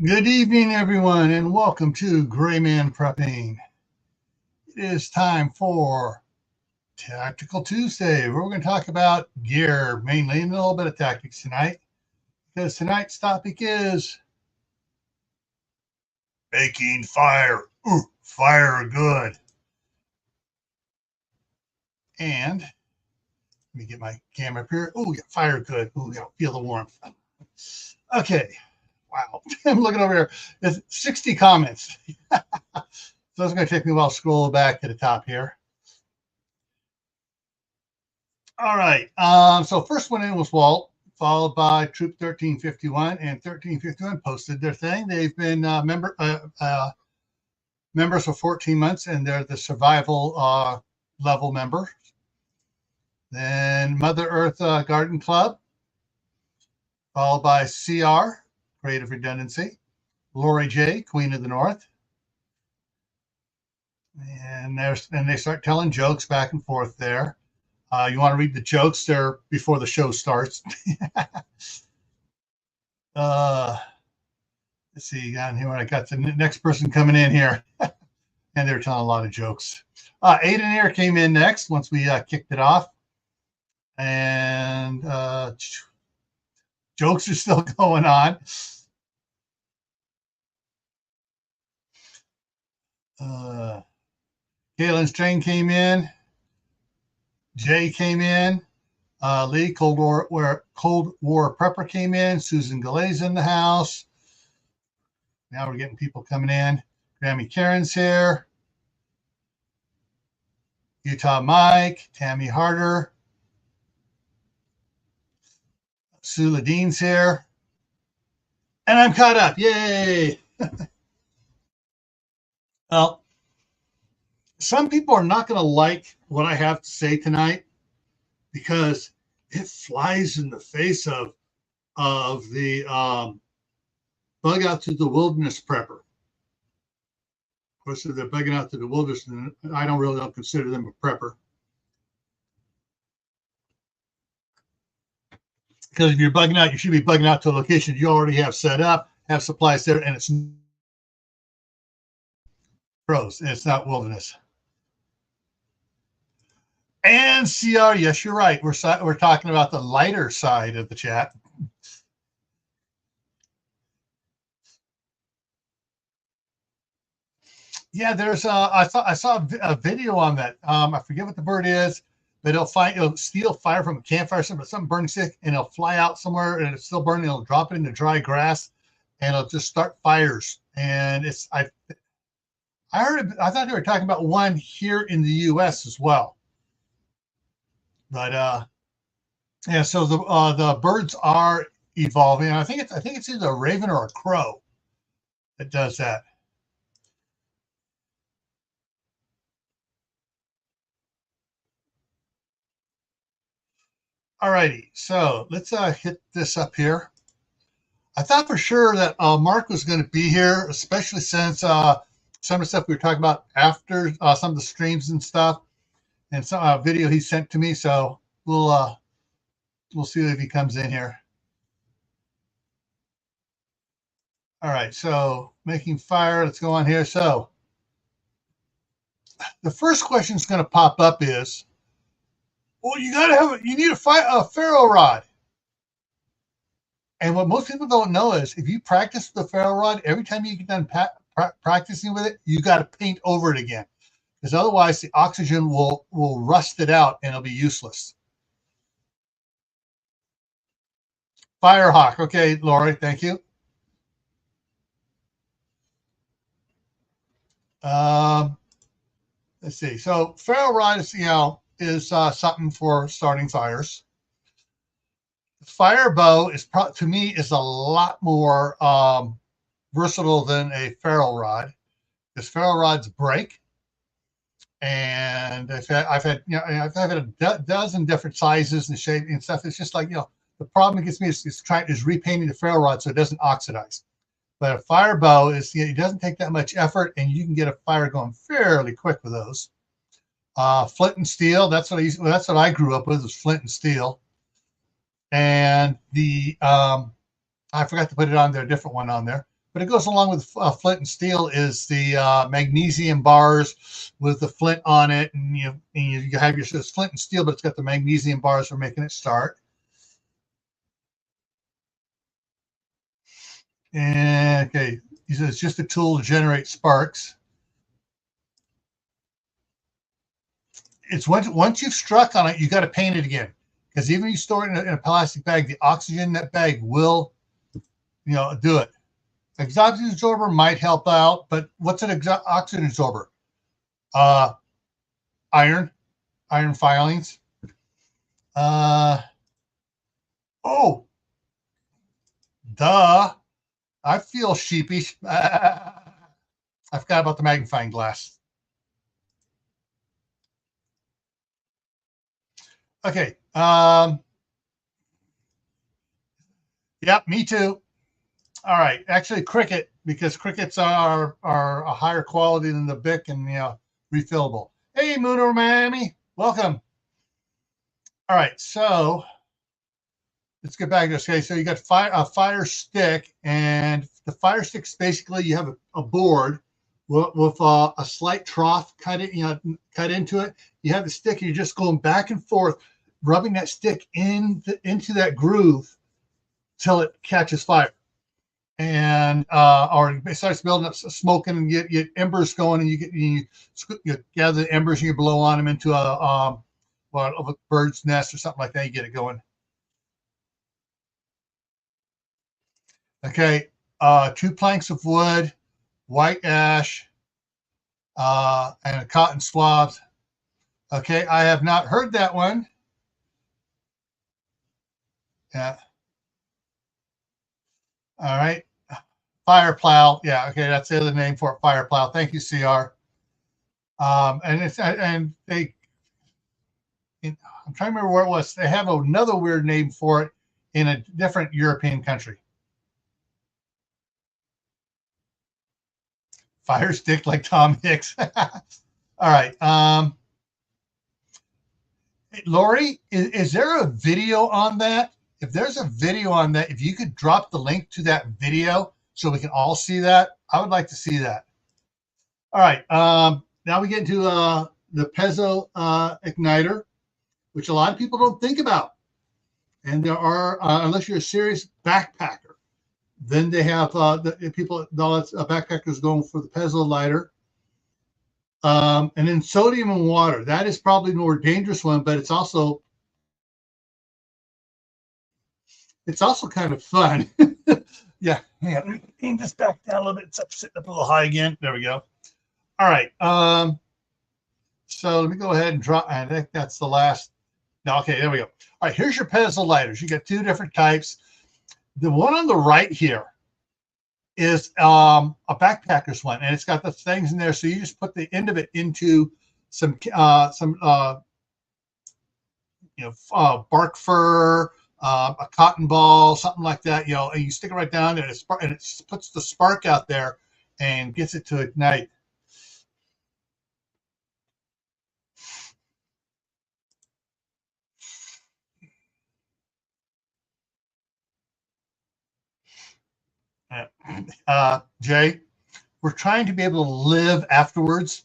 Good evening, everyone, and welcome to GrayManPrepping. It is time for Tactical Tuesday, where we're going to talk about gear mainly and a little bit of tactics tonight, because tonight's topic is making fire. Ooh, fire good. And let me get my camera up here. Oh, yeah, fire good. Oh, yeah, feel the warmth. Okay. Wow. I'm looking over here. There's 60 comments. So it's going to take me a while to scroll back to the top here. All right. So first one in was Walt, followed by Troop 1351, and 1351 posted their thing. They've been members for 14 months, and they're the survival level member. Then Mother Earth Garden Club, followed by CR, Creative Redundancy. Lori J, Queen of the North. And they start telling jokes back and forth there. You want to read the jokes there before the show starts. Let's see down here. I got the next person coming in here, and they're telling a lot of jokes. Aiden here came in next once we kicked it off, and jokes are still going on. Kaylin's train came in. Jay came in. Lee, Cold War Prepper came in. Susan Galay's in the house. Now we're getting people coming in. Grammy Karen's here. Utah Mike, Tammy Harder. Sue Ladine's here. And I'm caught up. Yay! Well, some people are not going to like what I have to say tonight because it flies in the face of the bug out to the wilderness prepper. Of course, if they're bugging out to the wilderness, I don't consider them a prepper. Because if you're bugging out, you should be bugging out to a location you already have set up, have supplies there, and it's pros, and it's not wilderness. And CR, yes, you're right. We're talking about the lighter side of the chat. Yeah, there's I saw a video on that. I forget what the bird is, but it'll steal fire from a campfire, something burning stick, and it'll fly out somewhere and it's still burning. It'll drop it into dry grass, and it'll just start fires. And I thought they were talking about one here in the U.S. as well. But yeah, so the birds are evolving. I think it's either a raven or a crow that does that. All righty, so let's hit this up here. I thought for sure that Mark was going to be here, especially since some of the stuff we were talking about after some of the streams and stuff, and some video he sent to me. So we'll see if he comes in here. All right, so making fire. Let's go on here. So the first question that's going to pop up is, well, you need a ferro rod. And what most people don't know is if you practice with the ferro rod, every time you get done practicing with it, you got to paint over it again, because otherwise the oxygen will rust it out and it'll be useless. Firehawk. Okay, Lori, thank you. Let's see. So ferro rod is something for starting fires. Fire bow to me is a lot more versatile than a ferro rod, because ferro rods break, and I've had a dozen different sizes and shapes and stuff. It's just like, the problem that gets me is repainting the ferro rod so it doesn't oxidize. But a fire bow it doesn't take that much effort, and you can get a fire going fairly quick with those. Flint and steel. That's what I grew up with, was flint and steel. And I forgot to put it on there, a different one on there. but it goes along with flint and steel is the magnesium bars with the flint on it, and you have your flint and steel, but it's got the magnesium bars for making it start. And okay, he says it's just a tool to generate sparks. It's once you've struck on it, you got to paint it again, because even if you store it in a plastic bag, the oxygen in that bag will, do it. Oxygen absorber might help out, but what's an oxygen absorber? Iron filings. Oh, duh. I feel sheepish. I forgot about the magnifying glass. Okay. Yep, me too. All right. Actually, Cricut, because Cricuts are a higher quality than the Bic and refillable. Hey, Mooner Miami, welcome. All right, so let's get back to this. Okay, so you got a fire stick, and the fire stick's basically you have a board with a slight trough cut into it. You have the stick, and you're just going back and forth, rubbing that stick into that groove till it catches fire. And or it starts building up smoking, and you get embers going, and you gather the embers and you blow on them into a bird's nest or something like that. You get it going. Okay, 2 planks of wood, white ash, and a cotton swab. Okay, I have not heard that one. Yeah. All right. Fire plow. Yeah. Okay. That's the other name for it. Fire plow. Thank you, CR. I'm trying to remember where it was. They have another weird name for it in a different European country. Fire stick like Tom Hicks. All right. Lori, is there a video on that? If there's a video on that, if you could drop the link to that video so we can all see that, I would like to see that. All right. Now we get into the Pezzo igniter, which a lot of people don't think about. And there are, unless you're a serious backpacker, then they have backpackers going for the Pezzo lighter. And then sodium and water. That is probably the more dangerous one, but it's also kind of fun. Yeah. Let me aim this back down a little bit. It's sitting up a little high again. There we go. All right. So let me go ahead and drop. I think that's the last. No, okay, there we go. All right, here's your Pezzo lighters. You got 2 different types. The one on the right here is a backpacker's one, and it's got the things in there. So you just put the end of it into some bark fur, a cotton ball, something like that. And you stick it right down there, and it puts the spark out there and gets it to ignite. Jay, we're trying to be able to live afterwards.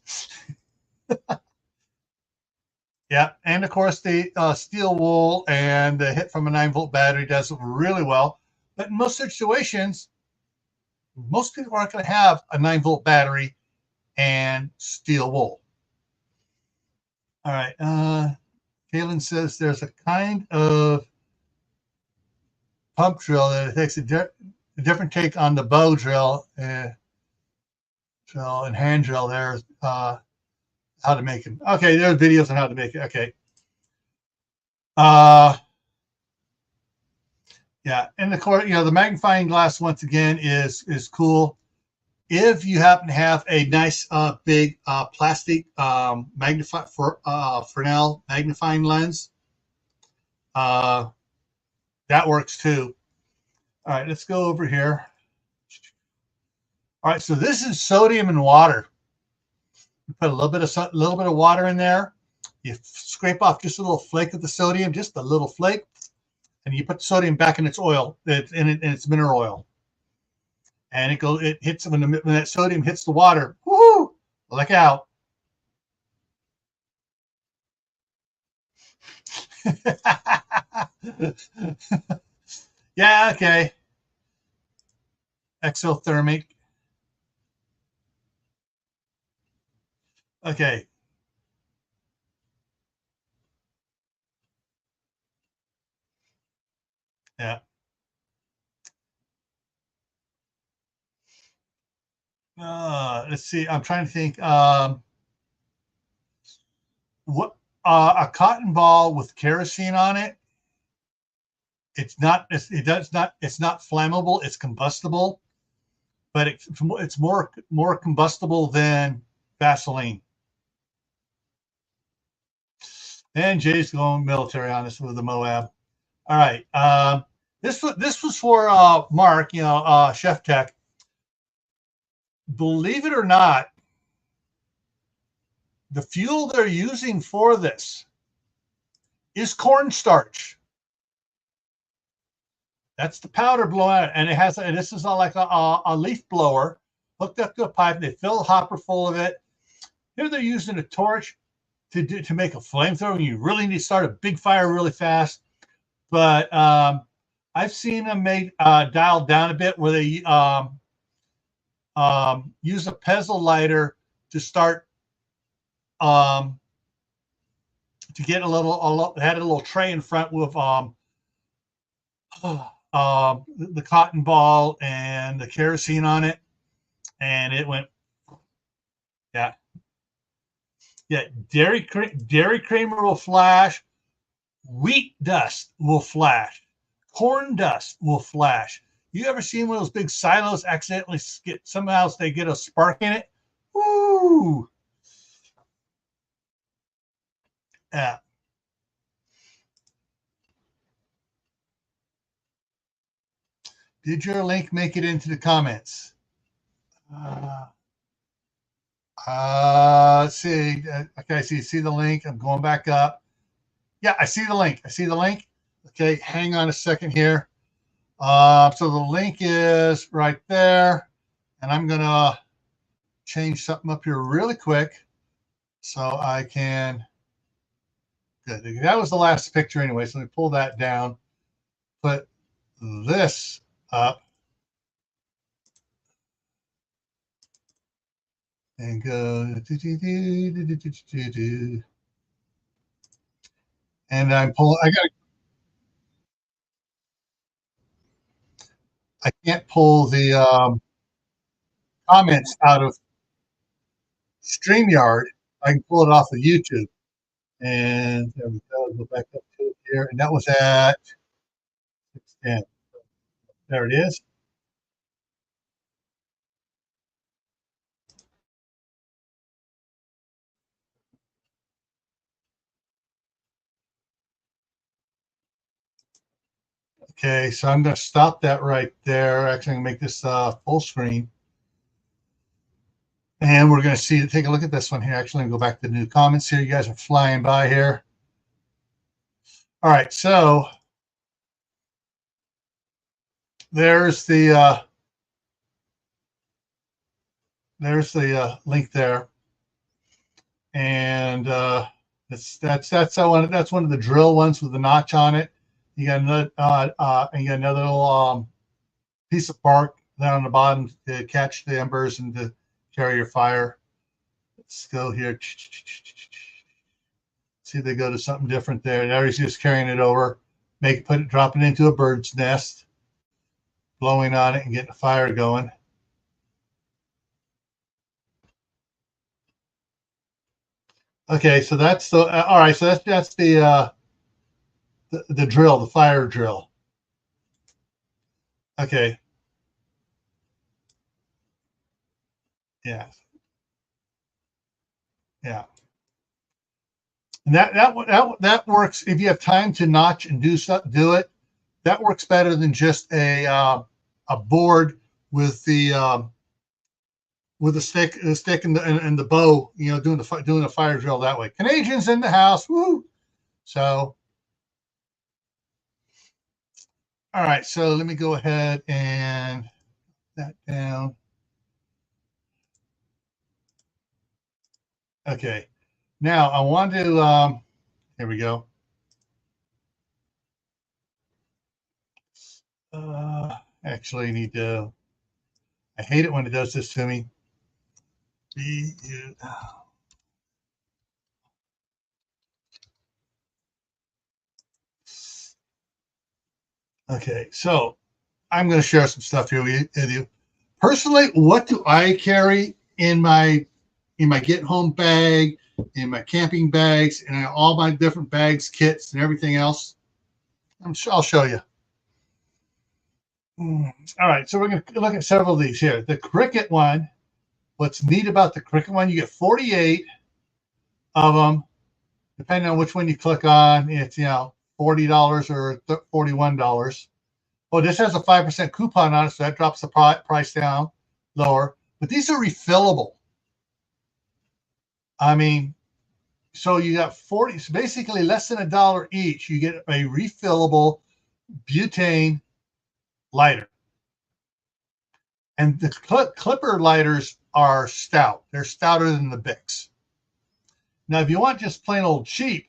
Yeah, and of course the steel wool and the hit from a 9-volt battery does really well. But in most situations, most people aren't going to have a 9-volt battery and steel wool. All right. Kaylin says there's a kind of pump drill that it takes a different take on the bow drill and hand drill there. How to make it. Okay, there's videos on how to make it. Okay. Yeah, and of course, the magnifying glass once again is cool. If you happen to have a nice big plastic Fresnel magnifying lens, that works too. All right, let's go over here. All right, so this is sodium and water. You put a little bit of water in there. You scrape off just a little flake of the sodium, just a little flake, and you put the sodium back in its oil, in its mineral oil. and it hits when that sodium hits the water. Woo! Look out! Yeah, okay. Exothermic. Okay. Yeah. Let's see. I'm trying to think. What a cotton ball with kerosene on it. It's not. It does not. It's not flammable. It's combustible, but it's more combustible than Vaseline. And Jay's going military on us with the Moab. All right. This was for Mark. Chef Tech. Believe it or not, the fuel they're using for this is cornstarch. That's the powder blower, and it has. And this is like a leaf blower hooked up to a pipe. They fill a hopper full of it. Here they're using a torch to make a flamethrower. And you really need to start a big fire really fast. But I've seen them dialed down a bit where they use a pestle lighter to start to get had a little tray in front with the cotton ball and the kerosene on it, and it went, yeah. Dairy creamer will flash, wheat dust will flash, corn dust will flash. You ever seen one of those big silos accidentally somehow they get a spark in it? Woo! Yeah. Did your link make it into the comments? Let's see. Okay, I see the link. I'm going back up. Yeah, I see the link. Okay, hang on a second here. So the link is right there, and I'm gonna change something up here really quick so I can. Good. That was the last picture anyway. So let me pull that down. Put this up. And go. And I'm pulling. I can't pull the comments out of StreamYard. I can pull it off of YouTube. And there we go. Go back up to it here. And that was at 6:10. There it is. Okay, so I'm going to stop that right there. Actually, I'm going to make this full screen. And we're going to take a look at this one here. Actually, I'm going to go back to the new comments here. You guys are flying by here. All right, so there's the link there, and that's one of the drill ones with the notch on it. You got another little piece of bark down on the bottom to catch the embers and to carry your fire. Let's go here. See if they go to something different there. Now he's just carrying it over, drop it into a bird's nest, blowing on it and getting the fire going. Okay, so that's the all right. So that's the drill, the fire drill. Okay. Yeah. Yeah. And that works if you have time to notch and do it. That works better than just a board with the stick and the bow. Doing the fire drill that way. Canadians in the house, woo! So, all right. So let me go ahead and that down. Okay. Now I want to, here we go. Actually need to, I hate it when it does this to me. Okay, so I'm going to share some stuff here with you. Personally, what do I carry in my get home bag, in my camping bags, and all my different bags, kits, and everything else? I'll show you. All right, so we're going to look at several of these here. The Cricut one, what's neat about the Cricut one, you get 48 of them, depending on which one you click on. It's, $40 or $41. Oh, this has a 5% coupon on it, so that drops the price down lower. But these are refillable. I mean, so you got 40, so basically less than $1 each. You get a refillable butane lighter. And the Clipper lighters are stout. They're stouter than the Bics. Now, if you want just plain old cheap,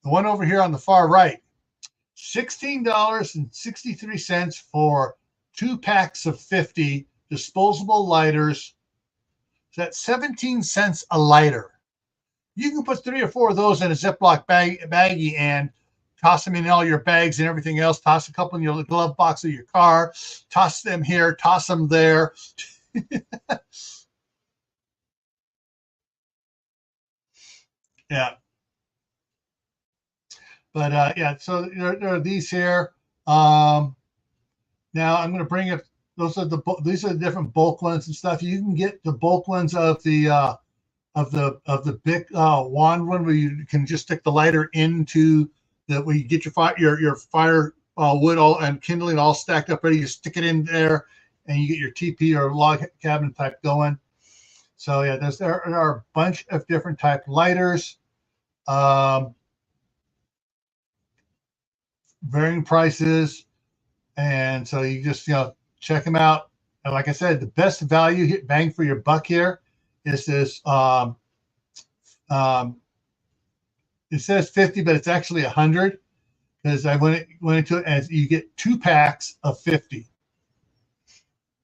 the one over here on the far right, $16.63 for 2 packs of 50 disposable lighters. So that's 17 cents a lighter. You can put 3 or 4 of those in a Ziploc baggie and toss them in all your bags and everything else. Toss a couple in your glove box of your car. Toss them here. Toss them there. Yeah. But yeah, so there are these here. Now I'm going to bring it. These are the different bulk ones and stuff. You can get the bulk ones of the big wand one where you can just stick the lighter into the where you get your fire wood all and kindling all stacked up ready. You stick it in there, and you get your TP or log cabin type going. So yeah, there are a bunch of different type lighters, varying prices, and so you just check them out. And like I said, the best value bang for your buck here is this. It says 50, but it's actually 100 because I went into it as you get 2 packs of 50.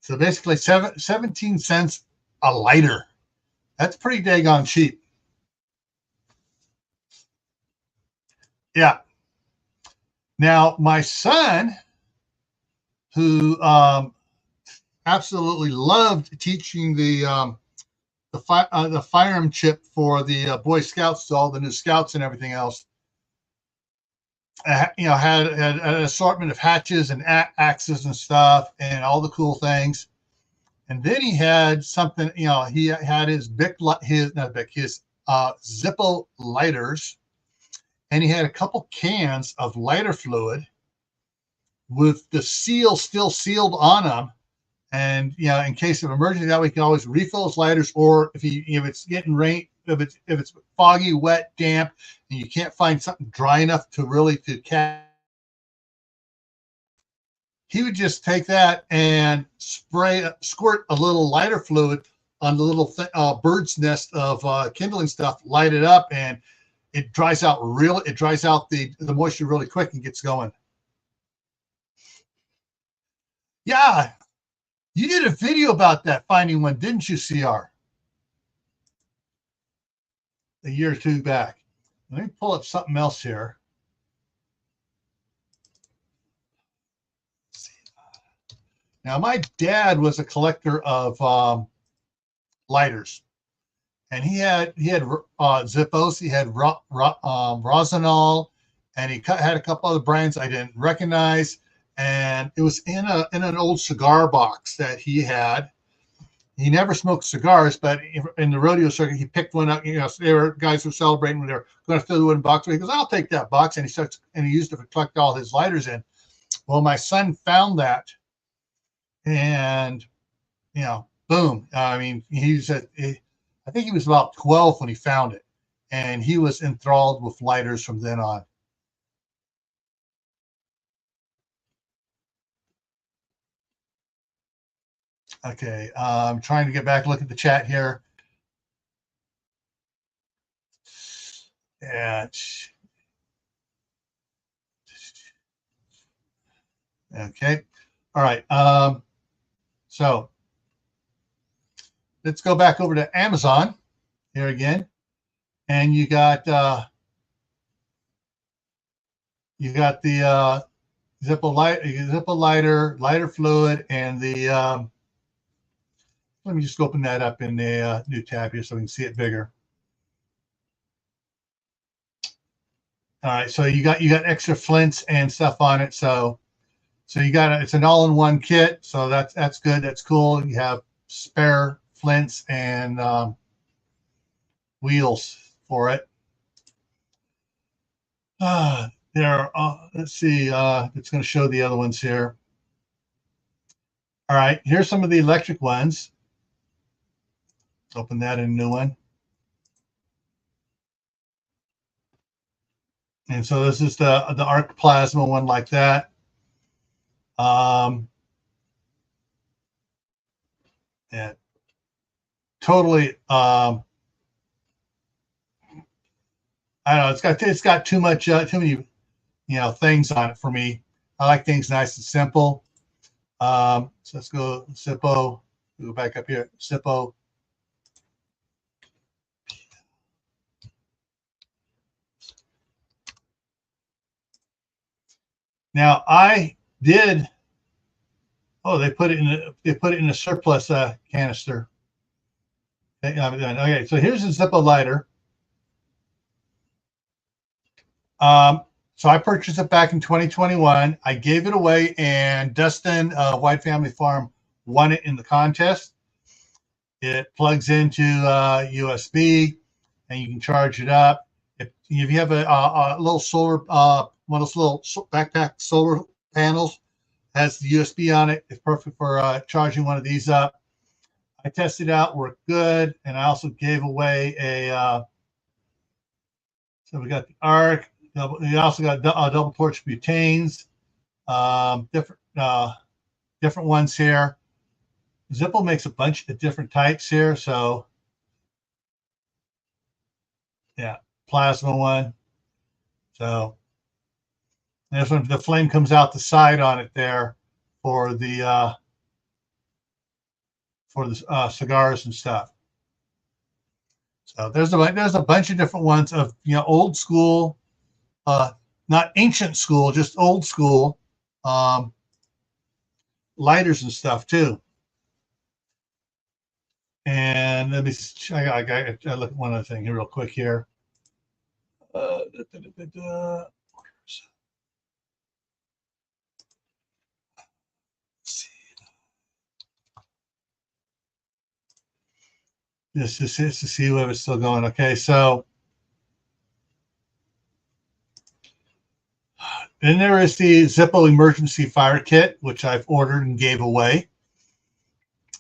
So basically 17 cents a lighter. That's pretty daggone cheap. Yeah. Now, my son, who absolutely loved teaching the firearm chip for the Boy Scouts, to all the new Scouts and everything else, had an assortment of hatches and axes and stuff and all the cool things. And then he had something, he had his Zippo lighters, and he had a couple cans of lighter fluid with the seal still sealed on them. And in case of emergency, that way he can always refill his lighters, or if it's getting rain, if it's foggy, wet, damp, and you can't find something dry enough to really catch, he would just take that and squirt a little lighter fluid on the little bird's nest of kindling stuff, light it up, and it dries out the moisture really quick and gets going. Yeah, you did a video about that, finding one, didn't you, CR? A year or two back. Let me pull up something else here. Now, my dad was a collector of lighters, and he had Zippos, he had Rosinol, and he had a couple other brands I didn't recognize. And it was in an old cigar box that he had. He never smoked cigars, but in the rodeo circuit, he picked one up. There were guys who were celebrating when they were going to fill the wooden box. He goes, "I'll take that box," and he used it to collect all his lighters in. Well, my son found that, and boom. I mean, I think he was about 12 when he found it, and he was enthralled with lighters from then on. Okay, I'm trying to get back, look at the chat here. Yeah. Okay. All right. So let's go back over to Amazon here again, and you got the Zippo lighter fluid, and the let me just open that up in the new tab here so we can see it bigger. All right, so you got extra flints and stuff on it, so you got it's an all-in-one kit, so that's good, that's cool. You have spare flints and wheels for it. There, let's see. It's going to show the other ones here. All right, here's some of the electric ones. Let's open that in a new one. And so this is the arc plasma one like that. And totally, I don't know. It's got too much, too many, things on it for me. I like things nice and simple. So let's go Zippo. Go back up here, Zippo. Now I did. Oh, they put it in a surplus canister. Okay, so here's a Zippo lighter. So I purchased it back in 2021. I gave it away, and Dustin, White Family Farm, won it in the contest. It plugs into USB, and you can charge it up. If you have a little solar, one of those little backpack solar panels, has the USB on it. It's perfect for charging one of these up. I tested it out, worked good, and I also gave away a. So we got the arc. We also got double torch butanes, different ones here. Zippo makes a bunch of different types here. So yeah, plasma one. So this one, the flame comes out the side on it there for the cigars and stuff. So there's a bunch of different ones of old school, not ancient school, just old school lighters and stuff too. And let me I look at one other thing here real quick here. Just to see whether it's still going. Okay, so then there is the Zippo emergency fire kit, which I've ordered and gave away.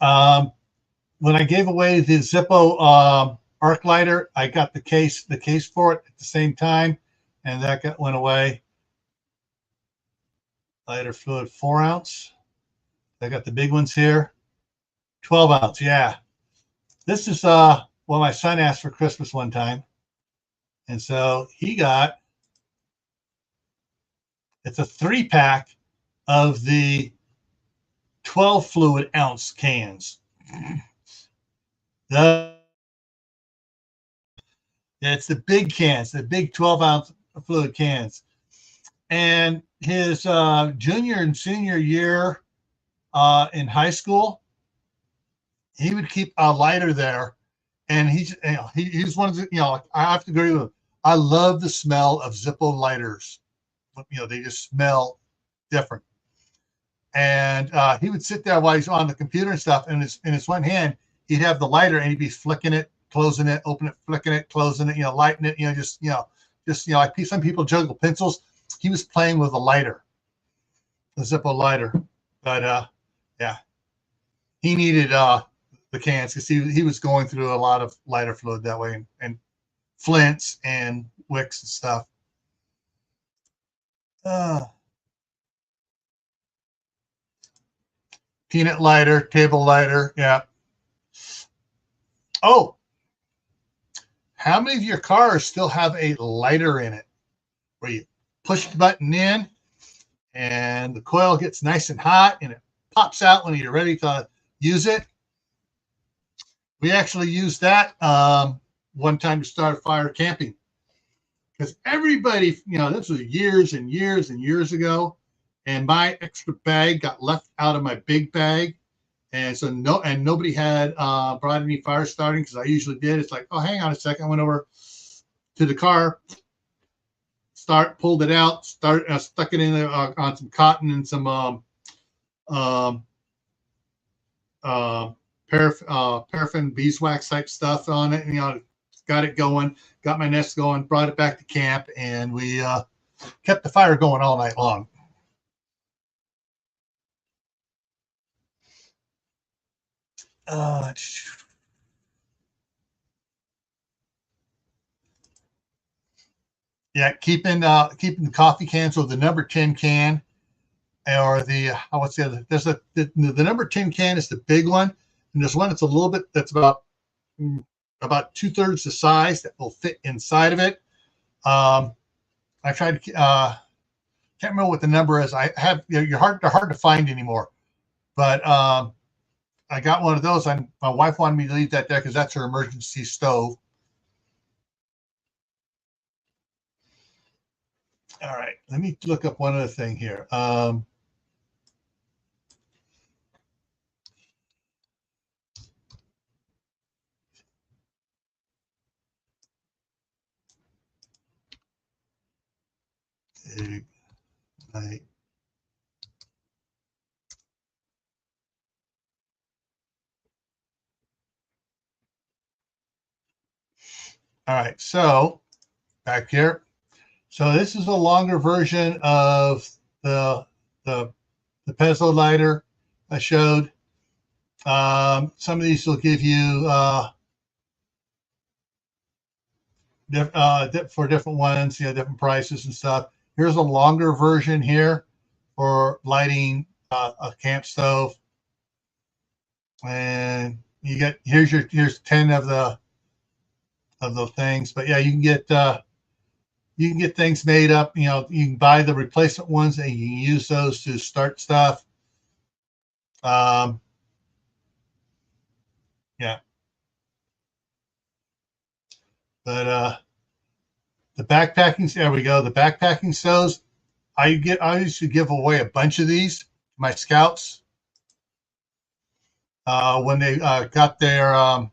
When I gave away the Zippo arc lighter, I got the case for it at the same time, and that went away. Lighter fluid 4 ounce. I got the big ones here. 12 ounce, yeah. This is what my son asked for Christmas one time. And so he got, it's a 3-pack of the 12 fluid ounce cans. It's the big cans, the big 12 ounce fluid cans. And his junior and senior year in high school, he would keep a lighter there. And he's one of the, I have to agree with him. I love the smell of Zippo lighters. They just smell different. And he would sit there while he's on the computer and stuff, and in his one hand, he'd have the lighter, and he'd be flicking it, closing it, open it, flicking it, closing it, lighting it, just like some people juggle pencils. He was playing with a lighter, the Zippo lighter. But yeah, he needed the cans because he was going through a lot of lighter fluid that way, and flints and wicks and stuff. peanut lighter, table lighter. Yeah. Oh, how many of your cars still have a lighter in it where you push the button in and the coil gets nice and hot and it pops out when you're ready to use it? We actually used that one time to start a fire camping, because everybody, this was years and years and years ago, and my extra bag got left out of my big bag. And so nobody had brought any fire starting, because I usually did. It's like, oh, hang on a second. I went over to the car, pulled it out, stuck it in there on some cotton and some paraffin beeswax type stuff on it. Got it going, got my nest going, brought it back to camp, and we kept the fire going all night long. Yeah, keeping the coffee cans with the number 10 can, or the what's the other? There's the number 10 can is the big one, and there's one that's a little bit, that's about 2/3 the size, that will fit inside of it. I tried to can't remember what the number is. I have, they're hard to find anymore, but I got one of those, and my wife wanted me to leave that there because that's her emergency stove. All right, let me look up one other thing here. Ignite. All right, so back here. So this is a longer version of the pezzo lighter I showed. Some of these will give you for different ones, different prices and stuff. Here's a longer version here for lighting a camp stove, and you get here's 10 of the things. But yeah, you can get things made up. You can buy the replacement ones and you can use those to start stuff. Yeah. But the backpacking, there we go. The backpacking stoves, I used to give away a bunch of these to my scouts when they got their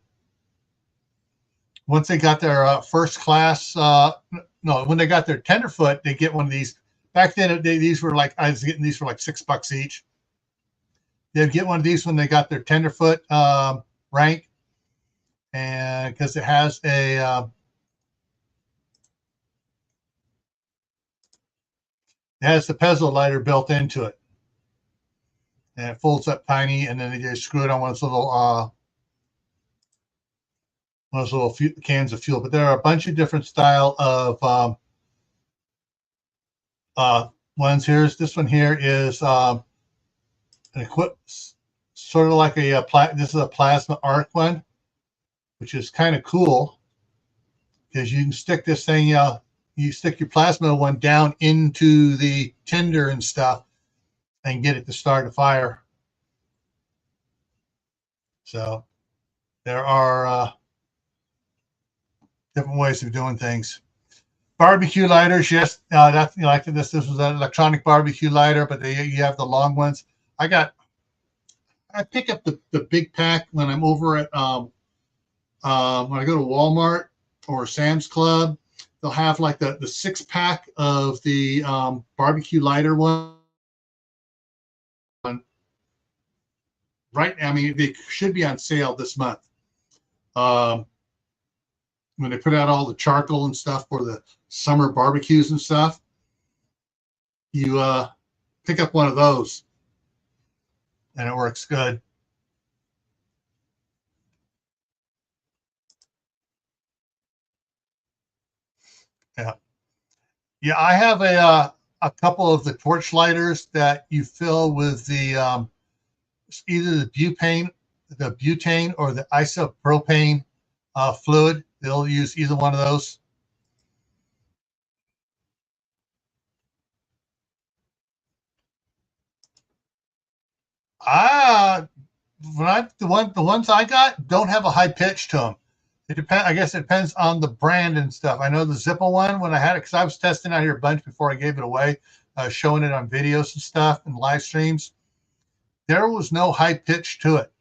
once they got their first class. When they got their tenderfoot, they get one of these. Back then, these were like, I was getting these for like $6 each. They'd get one of these when they got their tenderfoot rank, and because it has a it has the pezzo lighter built into it, and it folds up tiny, and then they just screw it on one of those little cans of fuel. But there are a bunch of different style of ones. This one here is an sort of like a this is a plasma arc one, which is kind of cool because you can stick this thing, you stick your plasma one down into the tinder and stuff and get it to start a fire. So there are different ways of doing things. Barbecue lighters, yes, that's like this. This was an electronic barbecue lighter, but you have the long ones. I pick up the big pack when I'm over at when I go to Walmart or Sam's Club. They'll have like the 6-pack of the barbecue lighter one. Right now, I mean, they should be on sale this month. When they put out all the charcoal and stuff for the summer barbecues and stuff, you pick up one of those, and it works good. Yeah, yeah. I have a couple of the torch lighters that you fill with the either the butane or the isopropane fluid. They'll use either one of those. The ones I got don't have a high pitch to them. It depends. I guess it depends on the brand and stuff. I know the Zippo one, when I had it, because I was testing out here a bunch before I gave it away, showing it on videos and stuff and live streams. There was no high pitch to it,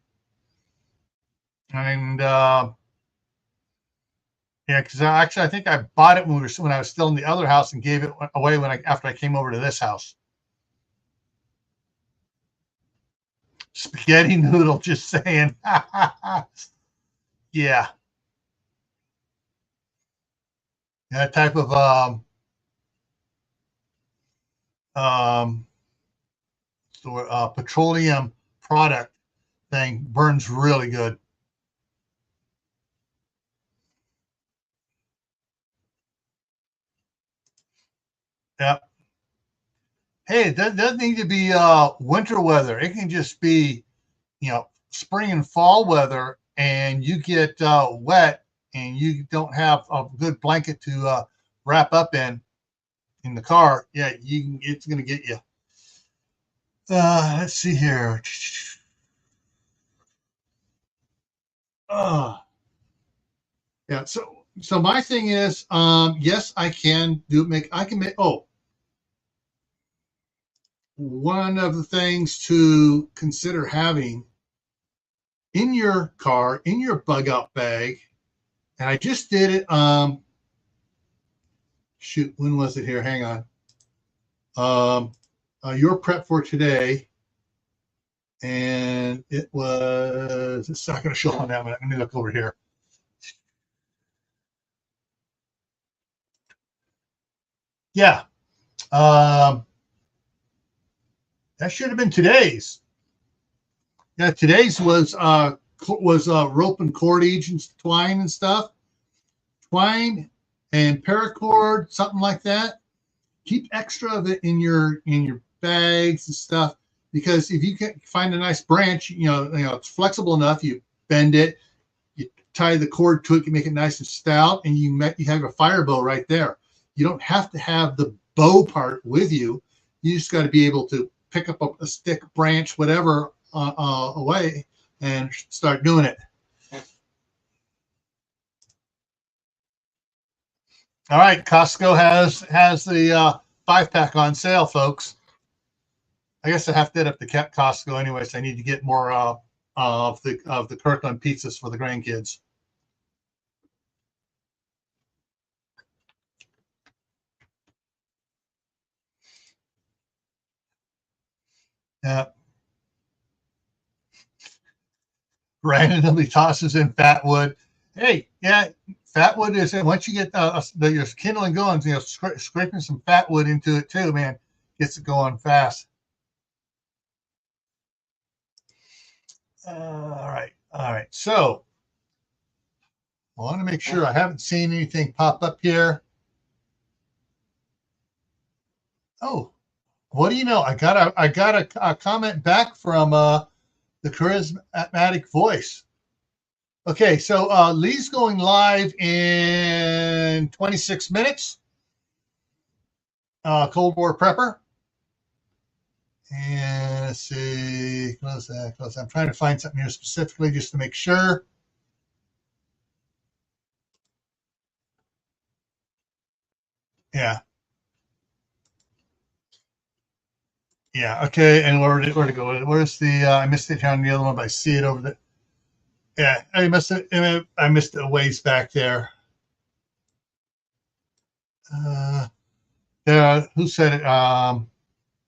and yeah, because I think I bought it when I was still in the other house and gave it away after I came over to this house. Spaghetti noodle, just saying. Yeah. That type of petroleum product thing burns really good. Yep. Hey, it doesn't need to be winter weather. It can just be, spring and fall weather, and you get wet and you don't have a good blanket to wrap up in the car. Yeah, it's going to get you. Let's see here. Yeah. So my thing is, yes, I can make. Oh, one of the things to consider having in your car, in your bug out bag, and I just did it. Shoot, when was it here? Hang on. Your prep for today, and it was. It's not going to show on that one. Let me look over here. Yeah. That should have been today's. Yeah, today's was rope and cordage and twine and stuff. Twine and paracord, something like that. Keep extra of it in your bags and stuff, because if you can find a nice branch, it's flexible enough, you bend it, you tie the cord to it, you make it nice and stout, and you have a fire bow right there. You don't have to have the bow part with you. You just got to be able to pick up a stick, branch, whatever away, and start doing it. All right, Costco has the 5-pack on sale, folks. I guess I have to hit up the Costco anyway, so I need to get more of the Kirkland pizzas for the grandkids. Yeah. Randomly tosses in fat wood. Hey, yeah, fat wood is, once you get your kindling going, scraping some fat wood into it too, man, gets it going fast. All right. So I want to make sure I haven't seen anything pop up here. Oh, what do you know? I got a comment back from the charismatic voice. Okay, so Lee's going live in 26 minutes. Cold War Prepper. And let's see, close that. I'm trying to find something here specifically just to make sure. Yeah. Yeah. Okay. And where to go? Where's the? I missed it on the other one, but I see it over there. Yeah, I missed it. I missed it a ways back there. Yeah. Who said it?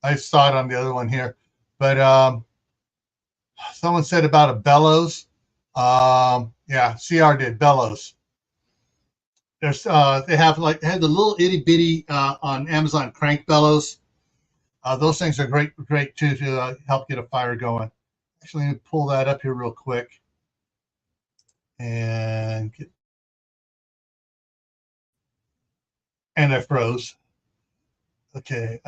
I saw it on the other one here, but someone said about a bellows. Yeah, CR did bellows. There's they had the little itty bitty on Amazon crank bellows. Those things are great too to help get a fire going. Actually, let me pull that up here real quick and I froze. Okay.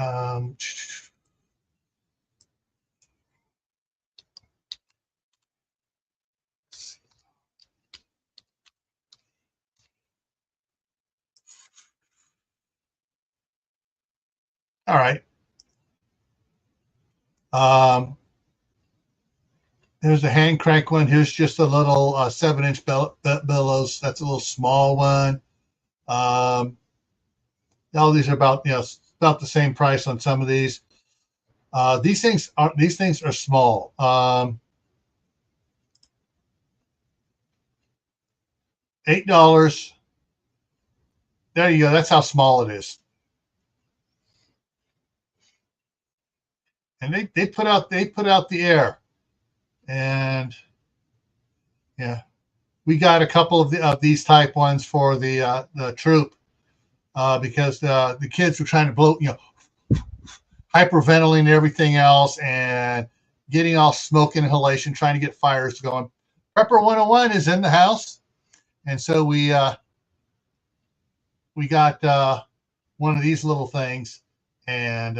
All right. Here's a hand crank one. Here's just a little 7-inch bellows. That's a little small one. All these are about about the same price on some of these. These things are small. $8. There you go. That's how small it is. And they put out the air. And yeah, we got a couple of these type ones for the troop because the kids were trying to blow, hyperventilating and everything else, and getting all smoke inhalation, trying to get fires going. Prepper 101 is in the house, and so we got one of these little things, and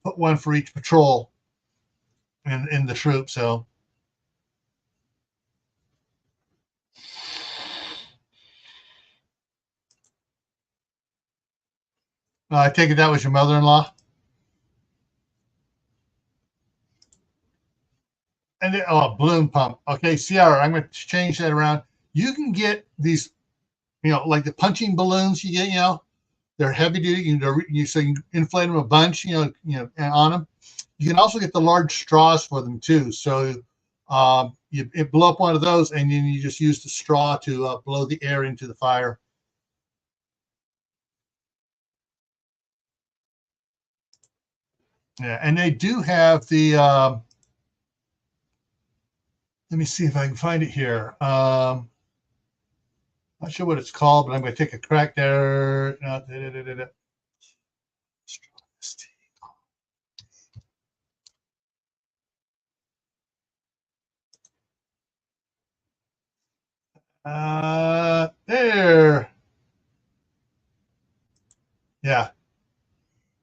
put one for each patrol in the troop. So. I take it that was your mother-in-law? And a balloon pump. Okay, Sierra, I'm going to change that around. You can get these, like the punching balloons you get, they're heavy duty, so you can inflate them a bunch, and on them. You can also get the large straws for them too. So you blow up one of those, and then you just use the straw to blow the air into the fire. Yeah, and they do have the, let me see if I can find it here. Not sure what it's called, but I'm going to take a crack there. There. Yeah.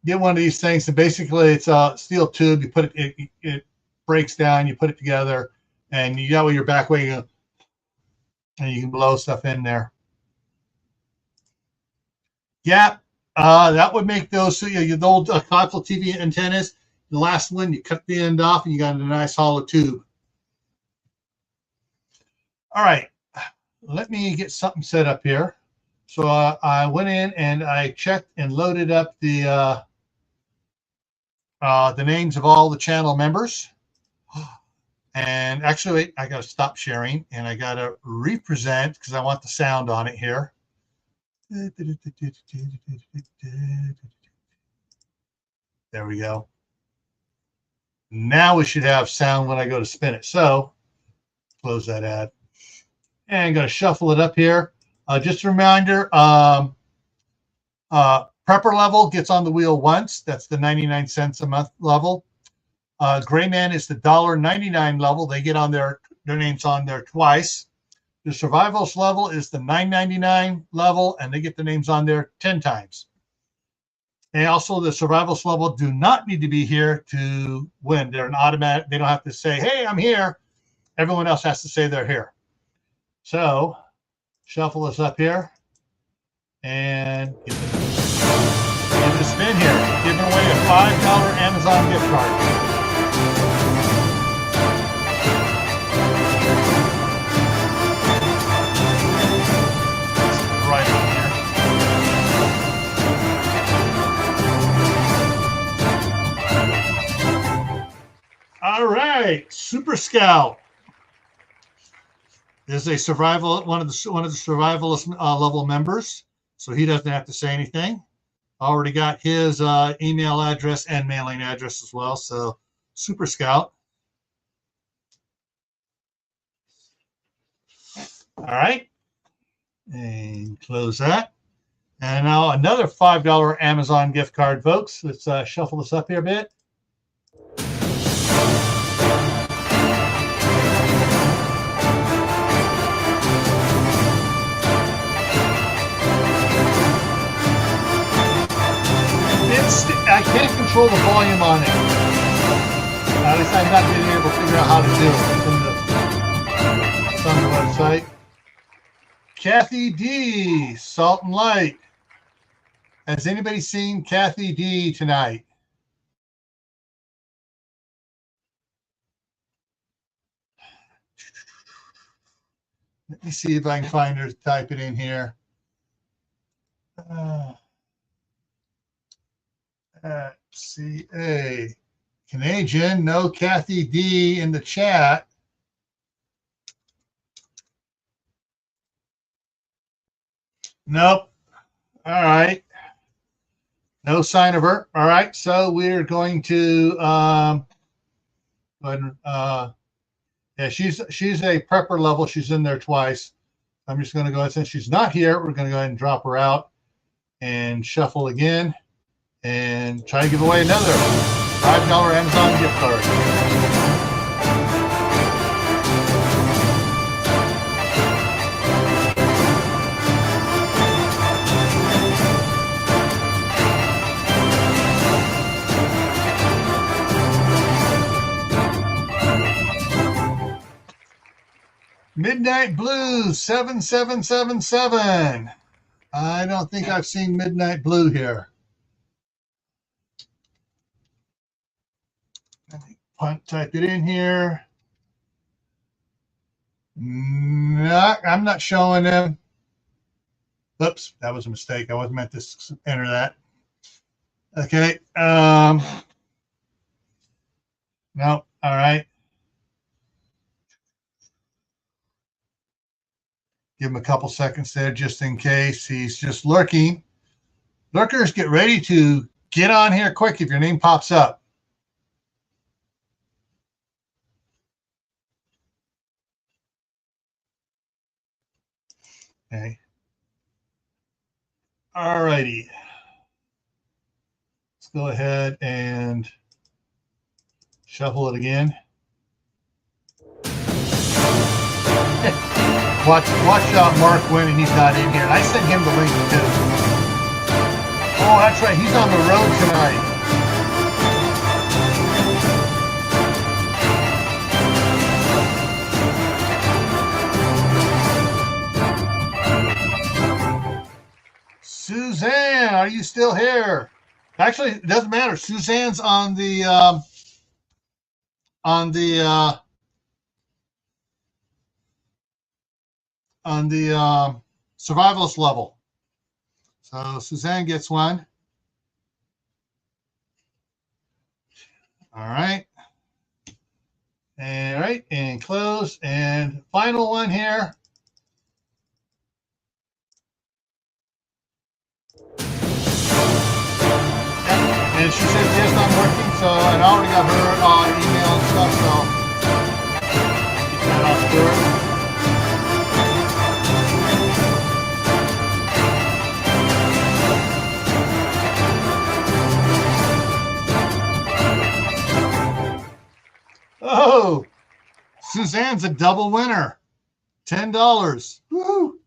Get one of these things, and basically it's a steel tube. You put it breaks down, you put it together, and you got your back way, and you can blow stuff in there. Yeah, that would make those, so the old console TV antennas. The last one, you cut the end off, and you got a nice hollow tube. All right, let me get something set up here. So I went in and I checked and loaded up the names of all the channel members. And actually, wait, I got to stop sharing, and I got to represent because I want the sound on it here. There we go. Now we should have sound when I go to spin it. So close that ad. And I'm going to shuffle it up here. Just a reminder, Prepper level gets on the wheel once. That's the 99 cents a month level. GrayMan is the $1.99 level. They get on their names on there twice. The Survivalist level is the $9.99 level, and they get the names on there 10 times. And also the Survivalist level do not need to be here to win. They're an automatic. They don't have to say, hey, I'm here. Everyone else has to say they're here. So shuffle this up here and get the spin here. Giving away a $5 Amazon gift card. Right on here. All right, Super Scout is a one of the survivalist level members, so he doesn't have to say anything. Already got his email address and mailing address as well. So Super Scout. All right, and close that. And now another $5 Amazon gift card, folks. Let's shuffle this up here a bit. I can't control the volume on it. At least I'm not being able to figure out how to do it. It's on the website. Kathy D, Salt and Light. Has anybody seen Kathy D tonight? Let me see if I can find her. Type it in here. CA Canadian. No Kathy D in the chat. Nope. All right. No sign of her. All right. So we're going to yeah, she's a prepper level. She's in there twice. I'm just going to go ahead, since she's not here, we're going to go ahead and drop her out and shuffle again and try to give away another $5 Amazon gift card. Midnight Blue 7777. I don't think I've seen Midnight Blue here. Type it in here. No, I'm not showing them. Oops, that was a mistake. I wasn't meant to enter that. Okay. No. All right. Give him a couple seconds there just in case he's just lurking. Lurkers, get ready to get on here quick if your name pops up. Okay. All righty. Let's go ahead and shuffle it again. Watch Mark win, and he's not in here. And I sent him the link too. Oh, that's right. He's on the road tonight. Suzanne, are you still here? Actually, it doesn't matter. Suzanne's on the survivalist level. So Suzanne gets one. All right. All right, and close. And final one here. And she says yes, I'm working. So, and I already got her email and stuff. So keep that off to her. Oh, Suzanne's a double winner. $10. Woo!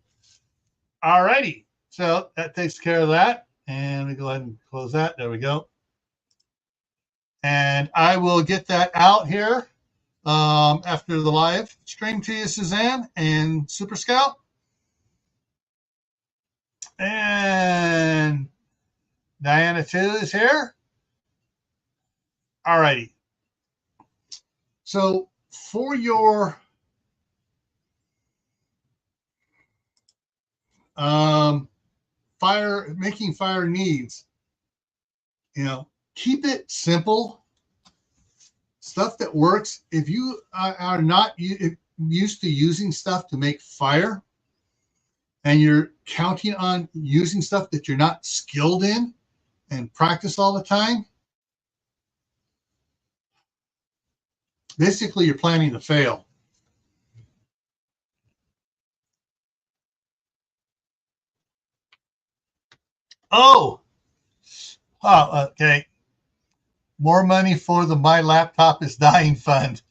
All righty. So that takes care of that. And we go ahead and close that. There we go. And I will get that out here after the live stream to you, Suzanne and Super Scout. And Diana too is here. All righty. So for your making fire needs, keep it simple. Stuff that works. If you are not used to using stuff to make fire, and you're counting on using stuff that you're not skilled in and practice all the time, basically you're planning to fail. Oh, okay. More money for the My Laptop is Dying Fund.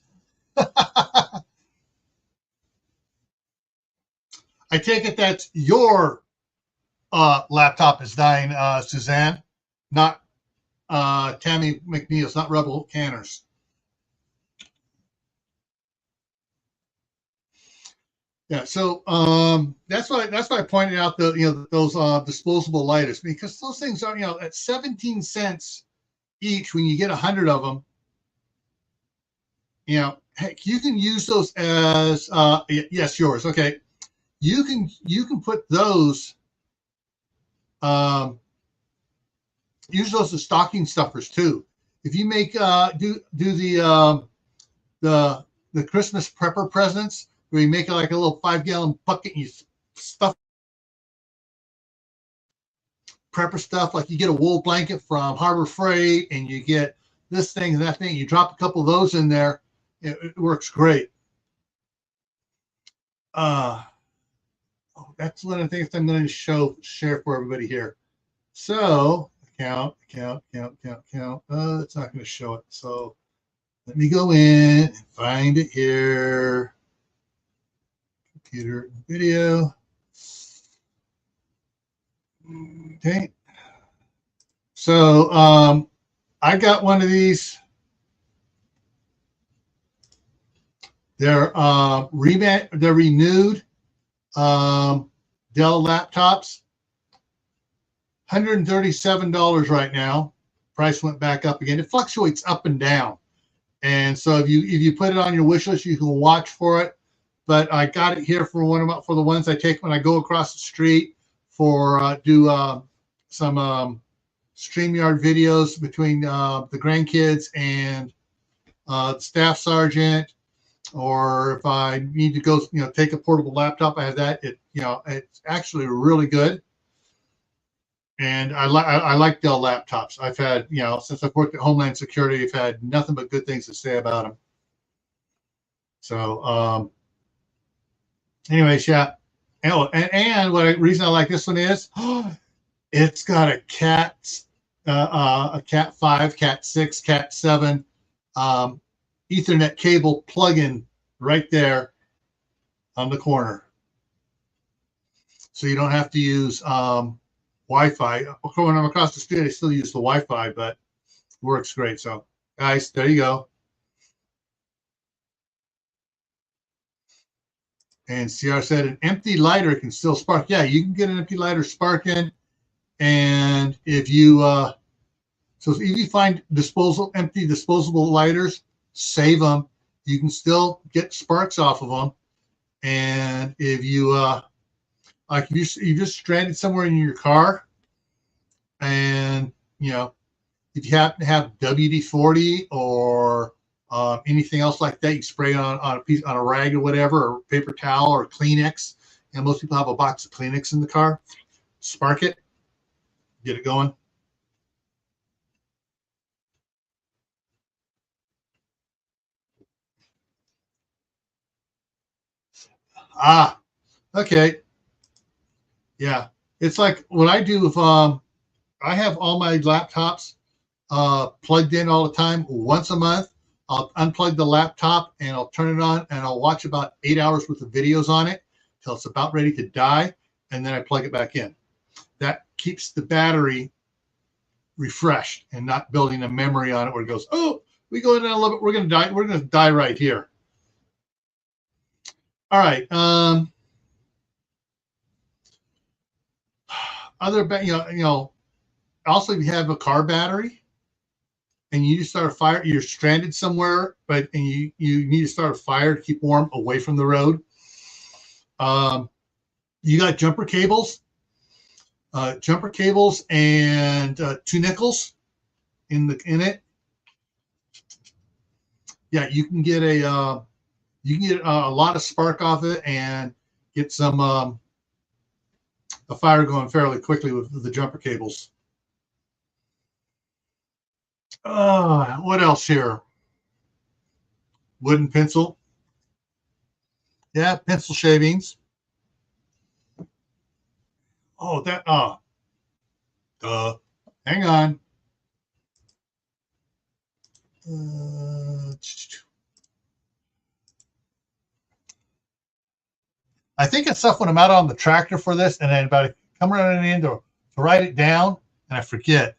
I take it that's your laptop is dying, Suzanne, not Tammy McNeil's, not Rebel Canners. Yeah, so that's why I pointed out those disposable lighters, because those things are at 17 cents each when you get 100 of them. Heck, you can use those as yes, yours. Okay, you can put those, use those as stocking stuffers too. If you make do the Christmas prepper presents, where you make it like a little 5-gallon bucket and you stuff prepper stuff, like you get a wool blanket from Harbor Freight and you get this thing and that thing, you drop a couple of those in there, it works great. That's one of the things I'm going to share for everybody here. So count. It's not going to show it. So let me go in and find it here. Computer video. Okay. So I got one of these. They're renewed Dell laptops. $137 right now. Price went back up again. It fluctuates up and down, and so if you put it on your wish list, you can watch for it. But I got it here for for the ones I take when I go across the street for some StreamYard videos between the grandkids and the staff sergeant, or if I need to go, take a portable laptop, I have that. It's actually really good. And I like Dell laptops. I've had, since I've worked at Homeland Security, I've had nothing but good things to say about them. So, anyways, yeah. And reason I like this one is, it's got a Cat 5, Cat 6, Cat 7 Ethernet cable plug-in right there on the corner. So you don't have to use Wi-Fi. When I'm across the street, I still use the Wi-Fi, but it works great. So, guys, there you go. And CR said an empty lighter can still spark. Yeah, you can get an empty lighter sparking. And if you find empty disposable lighters, save them. You can still get sparks off of them. And if you like, you're just stranded somewhere in your car, and if you happen to have WD-40 or anything else like that, you spray it on a rag or whatever, or paper towel or Kleenex. And most people have a box of Kleenex in the car. Spark it, get it going. Okay. Yeah, it's like what I do. If I have all my laptops plugged in all the time. Once a month, I'll unplug the laptop and I'll turn it on and I'll watch about 8 hours worth of videos on it till it's about ready to die, and then I plug it back in. That keeps the battery refreshed and not building a memory on it where it goes, oh, we go in a little bit, we're going to die. We're going to die right here. All right. Also, if you have a car battery and you start a fire, you're stranded somewhere, and you need to start a fire to keep warm away from the road. You got jumper cables and 2 nickels in it. Yeah, you can get a lot of spark off it and get some a fire going fairly quickly with the jumper cables. What else here? Wooden pencil. Yeah, pencil shavings. Oh, that, hang on. I think it's stuff when I'm out on the tractor for this, and then about come running in to write it down, and I forget.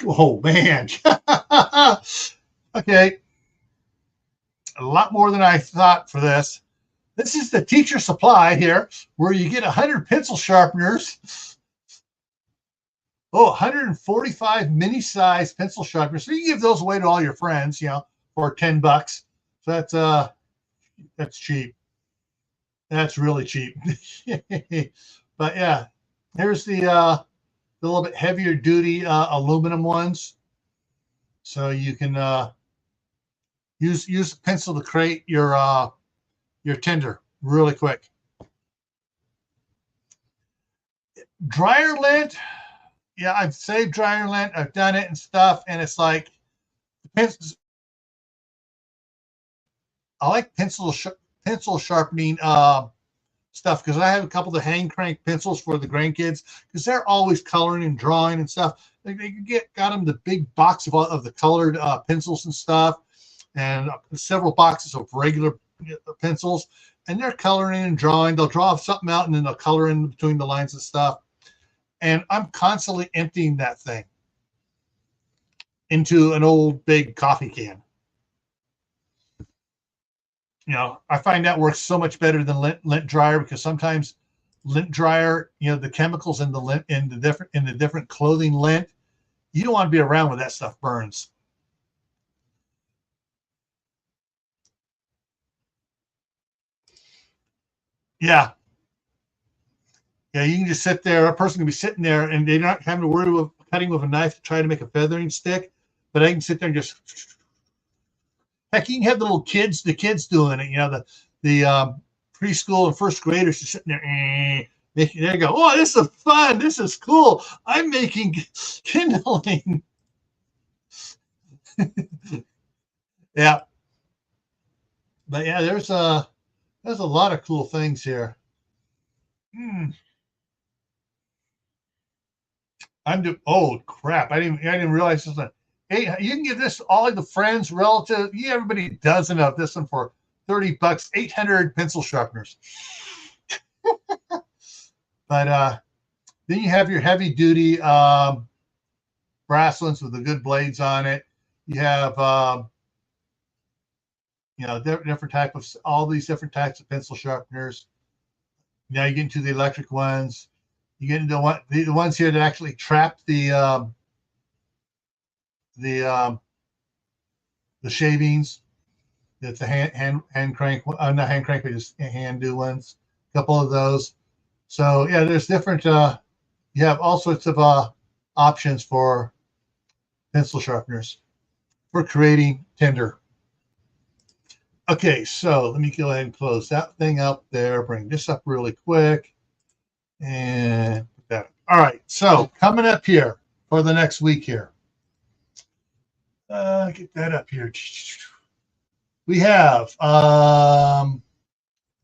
Oh man. Okay, a lot more than I thought for this. This is the teacher supply here, where you get 100 pencil sharpeners. Oh, 145 mini-size pencil sharpeners. So you give those away to all your friends, you know, for $10. So that's cheap. That's really cheap. But yeah, here's the little bit heavier duty aluminum ones. So you can use a pencil to create your tinder really quick. Dryer lint, yeah, I've saved dryer lint. I've done it and stuff, and it's like pencils. I like pencil sharpening stuff because I have a couple of the hand crank pencils for the grandkids because they're always coloring and drawing and stuff. They got them the big box of the colored pencils and stuff, and several boxes of regular pencils, and they're coloring and drawing. They'll draw something out and then they'll color in between the lines and stuff. And I'm constantly emptying that thing into an old big coffee can. You know, I find that works so much better than lint dryer because sometimes lint dryer, you know, the chemicals in the lint in the different clothing lint, you don't want to be around when that stuff burns. Yeah. Yeah, you can just sit there. A person can be sitting there and they're not having to worry with cutting with a knife to try to make a feathering stick, but I can sit there and just, heck, you can have the kids doing it. You know, the preschool and first graders just sitting there, making, there you go. Oh, this is fun. This is cool. I'm making kindling. Yeah. But yeah, there's a lot of cool things here. Oh crap! I didn't realize this one. Hey, you can get this all of the friends, relatives, everybody dozen of this one for $30. 800 pencil sharpeners. But then you have your heavy duty brass ones with the good blades on it. You have different type of all these different types of pencil sharpeners. Now you get into the electric ones. You get into the ones here that actually trap the shavings. That's a hand crank, not hand crank, but just hand do ones. A couple of those. So yeah, there's different. You have all sorts of options for pencil sharpeners for creating tinder. Okay, so let me go ahead and close that thing up there. Bring this up really quick, and put that. All right, so coming up here for the next week here. Get that up here. We have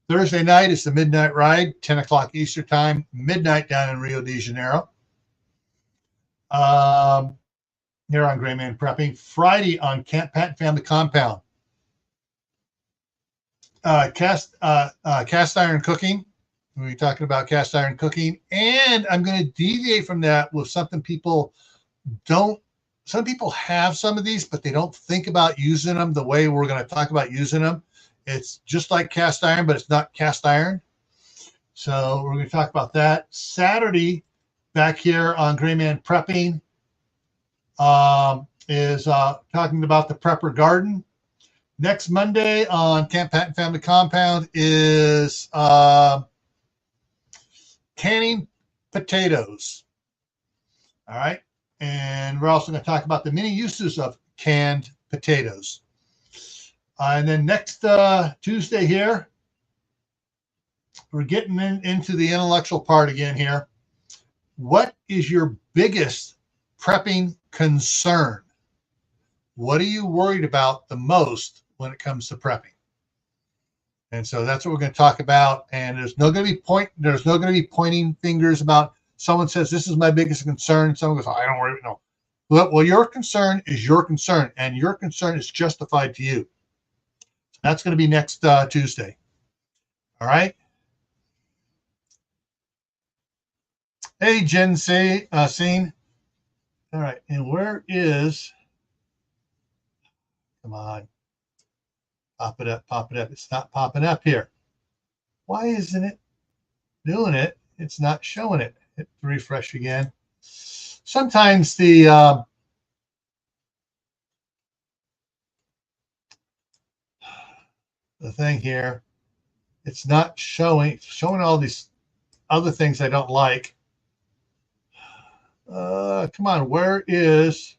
Thursday night is the midnight ride, 10 o'clock Eastern time, midnight down in Rio de Janeiro. Here on GrayManPrepping. Friday on Camp Pat Family Compound. Cast iron cooking. We're talking about cast iron cooking. And I'm going to deviate from that with something people don't. Some people have some of these, but they don't think about using them the way we're going to talk about using them. It's just like cast iron, but it's not cast iron. So we're going to talk about that. Saturday, back here on GrayManPrepping, is talking about the prepper garden. Next Monday on Camp Patton Family Compound is canning potatoes. All right. And we're also going to talk about the many uses of canned potatoes. And then next Tuesday here, we're getting into the intellectual part again here. What is your biggest prepping concern? What are you worried about the most when it comes to prepping? And so that's what we're going to talk about. And there's no going to be pointing fingers about someone says this is my biggest concern. Someone goes, I don't worry. No. Well, your concern is your concern, and your concern is justified to you. That's going to be next Tuesday. All right. Hey, Jen Scene. All right. And where is, come on. Pop it up. It's not popping up here. Why isn't it doing it? It's not showing it. Hit refresh again. Sometimes the thing here, it's not showing all these other things I don't like. Come on, where is?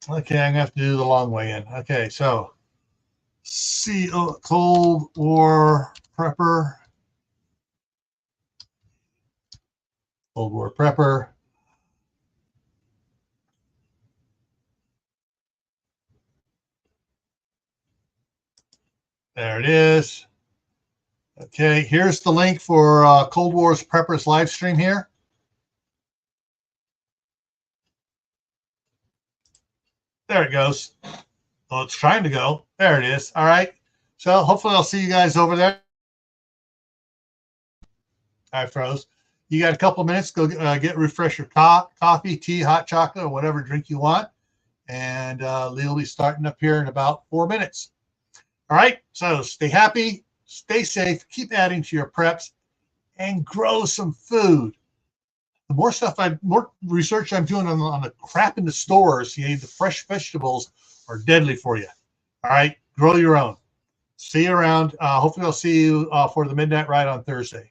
Okay, I'm gonna have to do the long way in. Okay, so Cold War Prepper. Cold War Prepper. There it is. Okay, here's the link for Cold War's Preppers live stream here. There it goes. Oh, it's trying to go. There it is. All right. So hopefully I'll see you guys over there. I froze. You got a couple of minutes. Go refresh your coffee, tea, hot chocolate, or whatever drink you want. And Lee will be starting up here in about 4 minutes. All right. So stay happy, stay safe, keep adding to your preps, and grow some food. The more research I'm doing on the crap in the stores, the fresh vegetables are deadly for you. All right. Grow your own. See you around. Hopefully I'll see you for the midnight ride on Thursday.